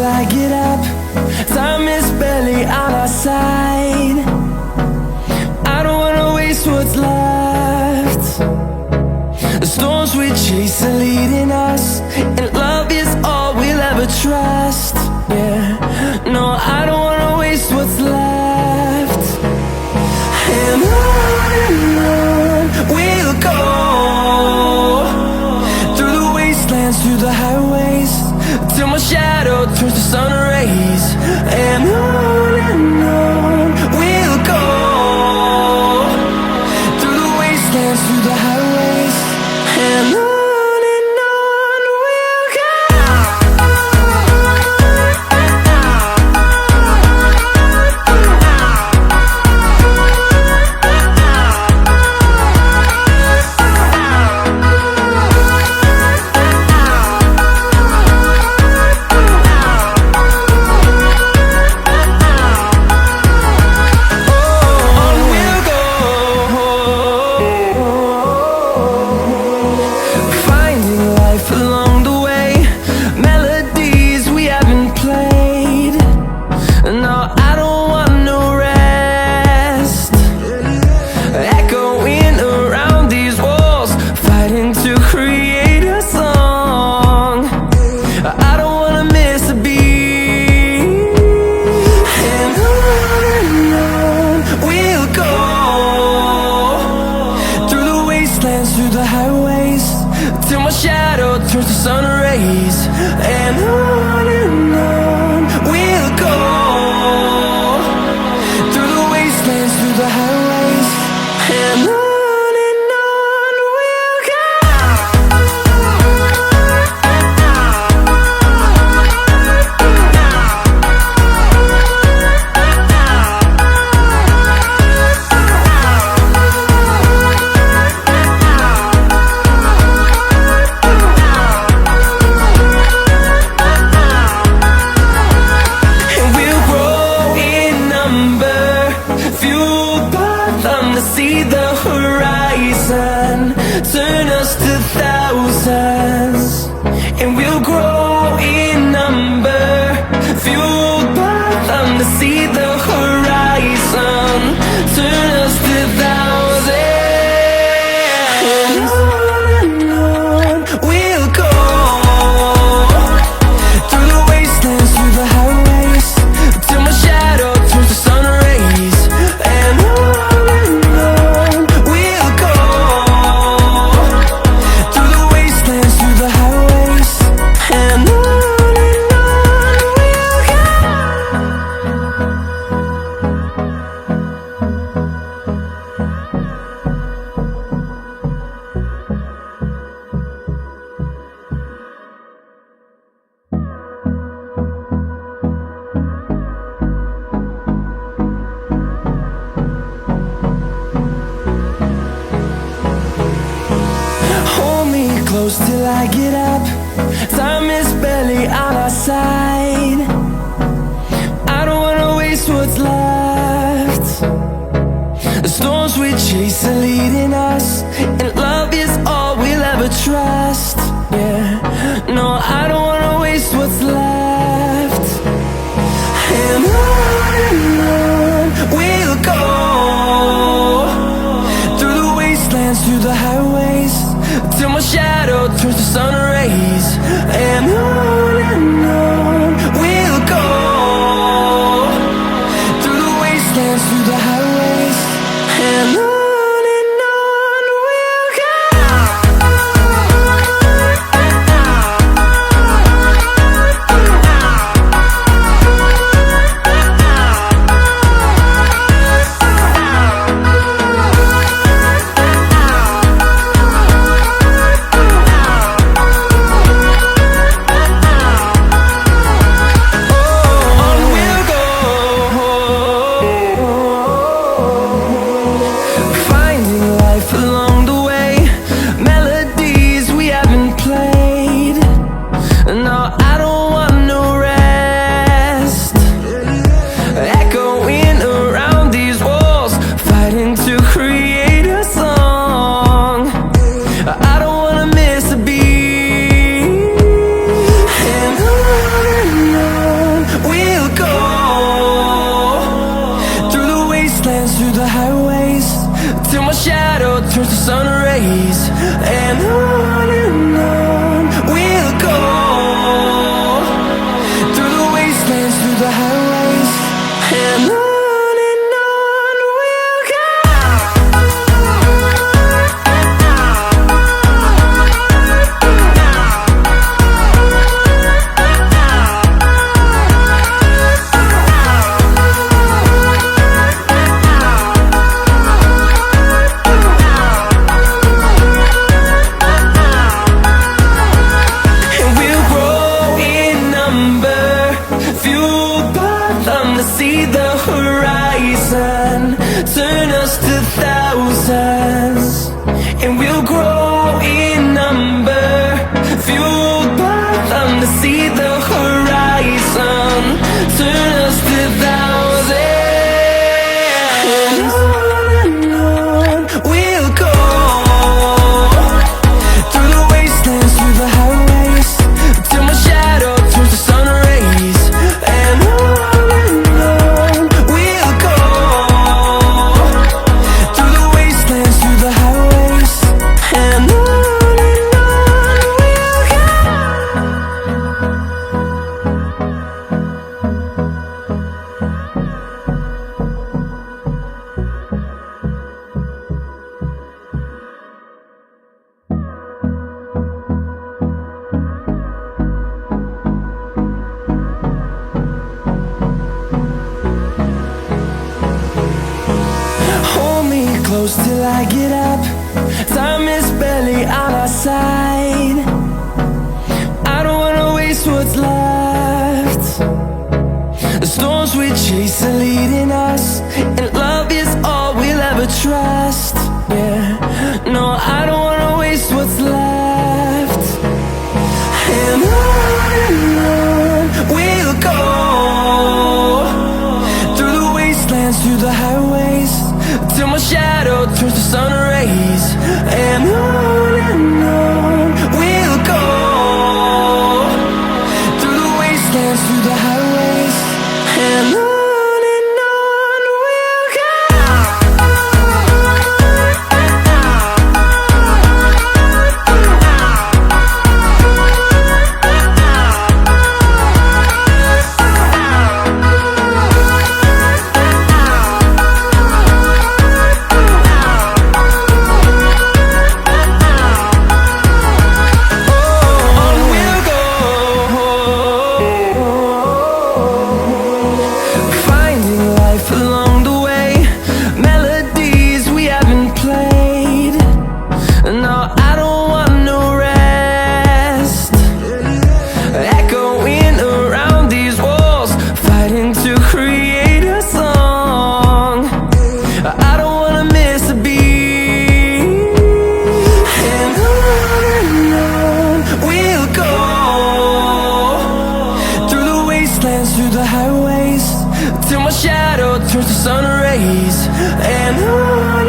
I get up. Time is barely on our side. I don't wanna waste what's left. The storms we chase are leading us, and love is all we'll ever trust. Yeah, no, I don't wanna waste what's left. And on we'll go, through the wastelands, through the highways, till my shadow turns to sun rays. And on we'll go, through the wastelands, through the highways, and on we'll go. Through the highways, till my shadow turns to sun rays. And on we'll go, through the wastelands, through the highways, and on we'll go. See the horizon, turn us to thousands, and we'll grow in number, fueled by them. To see the horizon, turn us to thousands, and on we'll go, through the wastelands, through the highways, till my shadow turns to sun rays. And close till I get up. Time is barely on our side. I don't wanna waste what's left. The storms we chase are leading us, and love is all we'll ever trust. Yeah, no, I don't wanna waste what's left. And on we'll go, through the wastelands, through the highways, till my shadow turns to sun rays. And on we'll go, through the wastelands, through the highways, and on we'll go. turns to sun rays, and on we'll go, through the wastelands, through the highways, and on we'll go. See the horizon, turn us to thousands, and we'll grow in number, fueled by them to see the horizon, turn us to thousands, and on we'll go, through the wastelands, through the highways, till my shadow turns to sun rays, and on close till I get up. Time is barely on our side. I don't wanna waste what's left. The storms we chase are leading us, and love is all we'll ever trust. Yeah, no, I don't wanna waste what's left. And on we'll go, through the wastelands, through the highways, till my shadow turns to sun rays, and on we'll go, through the wastelands, through the highways, and on we'll go. Through the highways, till my shadow turns to sun rays, and on